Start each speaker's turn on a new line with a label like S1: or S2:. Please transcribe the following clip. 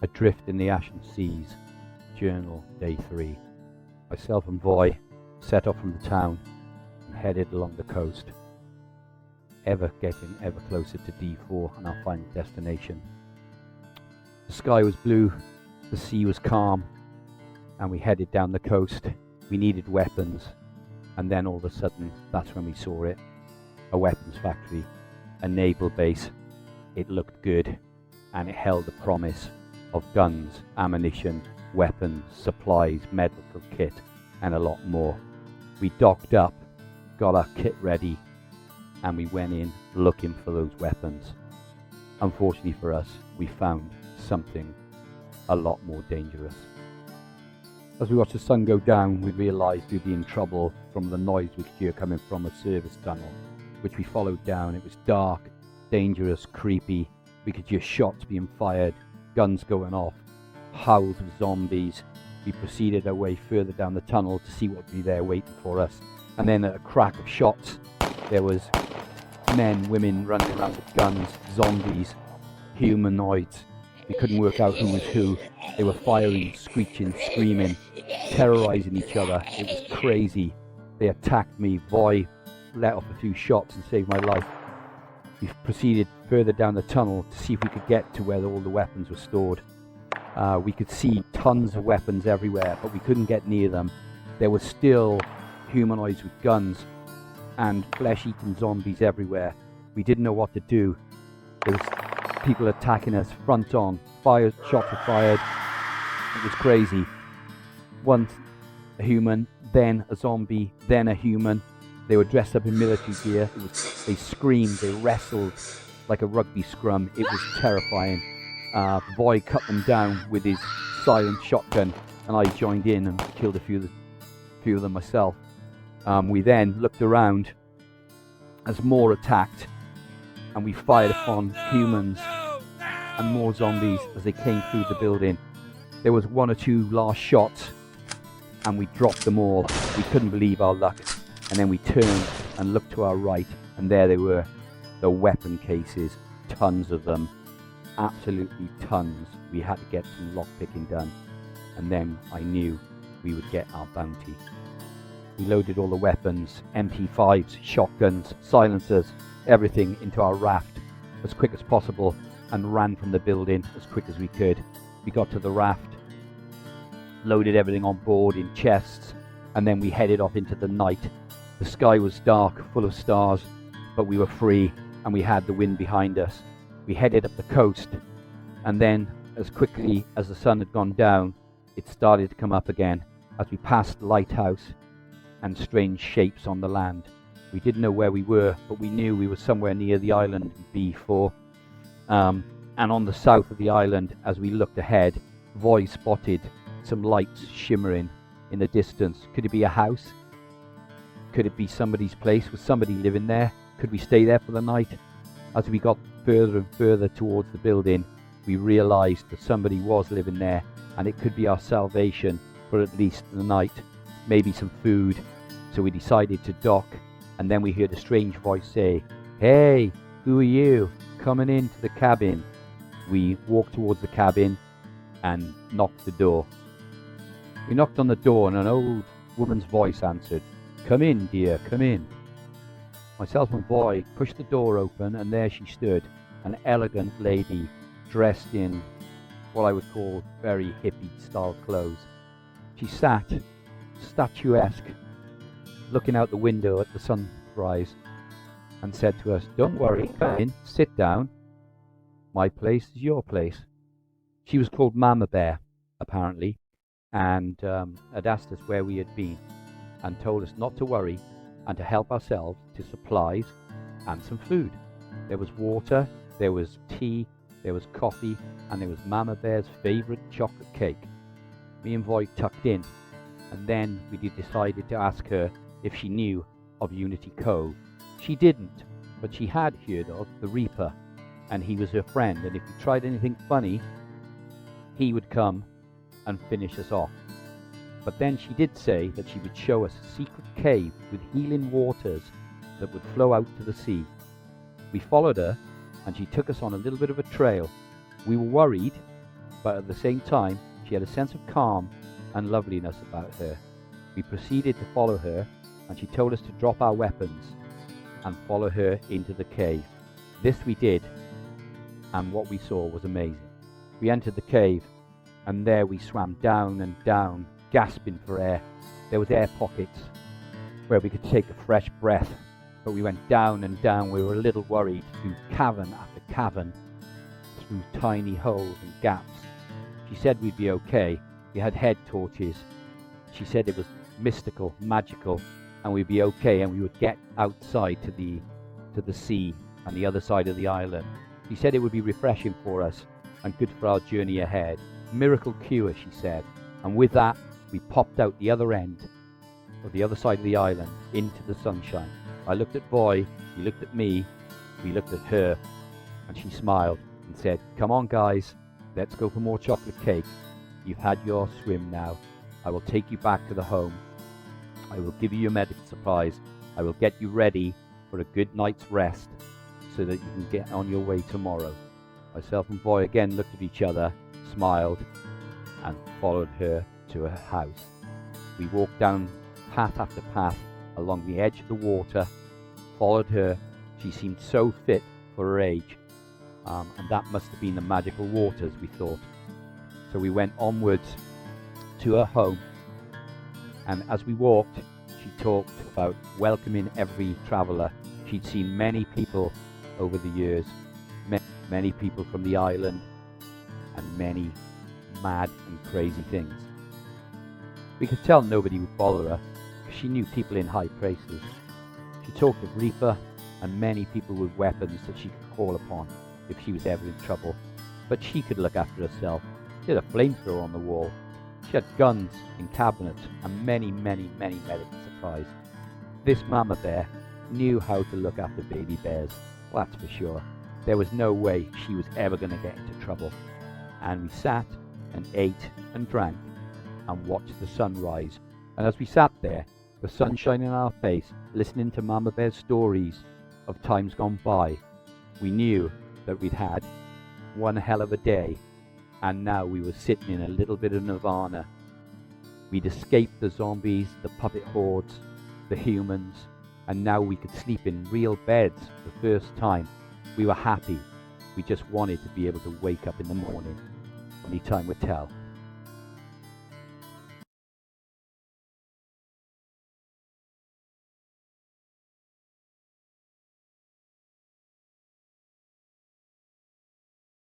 S1: Adrift in the Ashen Seas, Journal, Day 3. Myself and Boy set off from the town and headed along the coast, getting ever closer to D4 and our final destination. The sky was blue, the sea was calm, and we headed down the coast. We needed weapons, and then all of a sudden, that's when we saw it. A weapons factory, a naval base. It looked good, and it held the promise of guns, ammunition, weapons, supplies, medical kit, and a lot more. We docked up, got our kit ready, and we went in looking for those weapons. Unfortunately for us, we found something a lot more dangerous. As we watched the sun go down, we realised we'd be in trouble from the noise we could hear coming from a service tunnel, which we followed down. It was dark, dangerous, creepy. We could hear shots being fired, guns going off, howls of zombies. We proceeded our way further down the tunnel to see what would be there waiting for us. And then at a crack of shots, there was men, women running around with guns, zombies, humanoids. We couldn't work out who was who. They were firing, screeching, screaming, terrorizing each other. It was crazy. They attacked me. Boy let off a few shots and saved my life. We proceeded further down the tunnel to see if we could get to where all the weapons were stored. We could see tons of weapons everywhere, but we couldn't get near them. There were still humanoids with guns and flesh-eating zombies everywhere. We didn't know what to do. There was people attacking us front on. Shots were fired. It was crazy. Once a human, then a zombie, then a human. They were dressed up in military gear. They screamed, they wrestled like a rugby scrum. It was terrifying. The boy cut them down with his silent shotgun, and I joined in and killed a few of them myself. We then looked around as more attacked, and we fired upon humans and more zombies as they came through the building. There was one or two last shots, and we dropped them all. We couldn't believe our luck. And then we turned and looked to our right, and there they were, the weapon cases, tons of them, absolutely tons. We had to get some lockpicking done, and then I knew we would get our bounty. We loaded all the weapons, MP5s, shotguns, silencers, everything into our raft as quick as possible and ran from the building as quick as we could. We got to the raft, loaded everything on board in chests, and then we headed off into the night. The sky was dark, full of stars, but we were free and we had the wind behind us. We headed up the coast, and then as quickly as the sun had gone down, it started to come up again as we passed the lighthouse and strange shapes on the land. We didn't know where we were, but we knew we were somewhere near the island B4. And on the south of the island, as we looked ahead, Voy spotted some lights shimmering in the distance. Could it be a house? Could it be somebody's place? Was somebody living there? Could we stay there for the night? As we got further and further towards the building, we realized that somebody was living there, and it could be our salvation for at least the night, maybe some food. So we decided to dock, and then we heard a strange voice say, "Hey, who are you? Coming into the cabin." We walked towards the cabin and knocked the door. We knocked on the door, and an old woman's voice answered, "Come in, dear, come in." Myself and Boy pushed the door open, and there she stood, an elegant lady dressed in what I would call very hippie-style clothes. She sat, statuesque, looking out the window at the sunrise, and said to us, "Don't worry, come in, sit down. My place is your place." She was called Mama Bear, apparently, and had asked us where we had been, and told us not to worry and to help ourselves to supplies and some food. There was water, there was tea, there was coffee, and there was Mama Bear's favourite chocolate cake. Me and Void tucked in, and then we decided to ask her if she knew of Unity Cove. She didn't, but she had heard of the Reaper, and he was her friend, and if we tried anything funny, he would come and finish us off. But then she did say that she would show us a secret cave with healing waters that would flow out to the sea. We followed her, and she took us on a little bit of a trail. We were worried but at the same time, she had a sense of calm and loveliness about her. We proceeded to follow her, and she told us to drop our weapons and follow her into the cave. This we did, and what we saw was amazing. We entered the cave, and there we swam down and down, gasping for air. There was air pockets where we could take a fresh breath, but we went down and down. We were a little worried, through cavern after cavern, through tiny holes and gaps. She said we'd be okay. We had head torches. She said it was mystical, magical, and we'd be okay, and we would get outside to the sea and the other side of the island. She said it would be refreshing for us and good for our journey ahead. Miracle cure, she said. And with that, we popped out the other end of the other side of the island into the sunshine. I looked at Boy, he looked at me, we looked at her, and she smiled and said, "Come on guys, let's go for more chocolate cake. You've had your swim now. I will take you back to the home. I will give you your medical supplies. I will get you ready for a good night's rest so that you can get on your way tomorrow." Myself and Boy again looked at each other, smiled, and followed her to her house. We walked down path after path along the edge of the water, followed her. She seemed so fit for her age, and that must have been the magical waters, we thought. So we went onwards to her home, and as we walked, she talked about welcoming every traveller. She'd seen many people over the years, many people from the island, and many mad and crazy things. We could tell nobody would bother her, because she knew people in high places. She talked of Reaper and many people with weapons that she could call upon if she was ever in trouble. But she could look after herself. She had a flamethrower on the wall. She had guns in cabinets and many, many, many medical supplies. This mama bear knew how to look after baby bears, well, that's for sure. There was no way she was ever going to get into trouble. And we sat and ate and drank and watched the sun rise. And as we sat there, the sun shining in our face, listening to Mama Bear's stories of times gone by, we knew that we'd had one hell of a day, and now we were sitting in a little bit of nirvana. We'd escaped the zombies, the puppet hordes, the humans, and now we could sleep in real beds for the first time. We were happy. We just wanted to be able to wake up in the morning. Only time would tell.